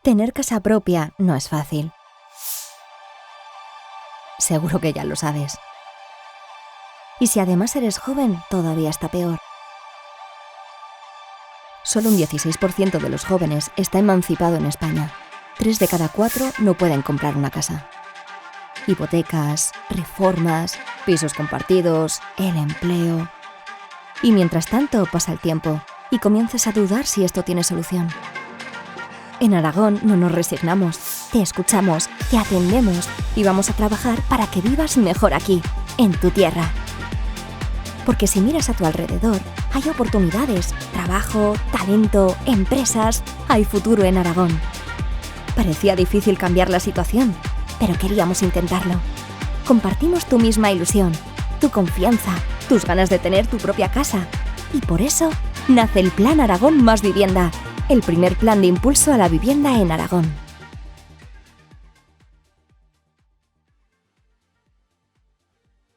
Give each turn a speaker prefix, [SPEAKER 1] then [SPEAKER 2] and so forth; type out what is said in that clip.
[SPEAKER 1] Tener casa propia no es fácil. Seguro que ya lo sabes. Y si además eres joven, todavía está peor. Solo un 16% de los jóvenes está emancipado en España. 3 de cada 4 no pueden comprar una casa. Hipotecas, reformas, pisos compartidos, el empleo. Y mientras tanto pasa el tiempo y comienzas a dudar si esto tiene solución. En Aragón no nos resignamos, te escuchamos, te atendemos y vamos a trabajar para que vivas mejor aquí, en tu tierra. Porque si miras a tu alrededor, hay oportunidades, trabajo, talento, empresas, hay futuro en Aragón. Parecía difícil cambiar la situación, pero queríamos intentarlo. Compartimos tu misma ilusión, tu confianza, tus ganas de tener tu propia casa. Y por eso nace el Plan Aragón Más Vivienda, el primer plan de impulso a la vivienda en Aragón.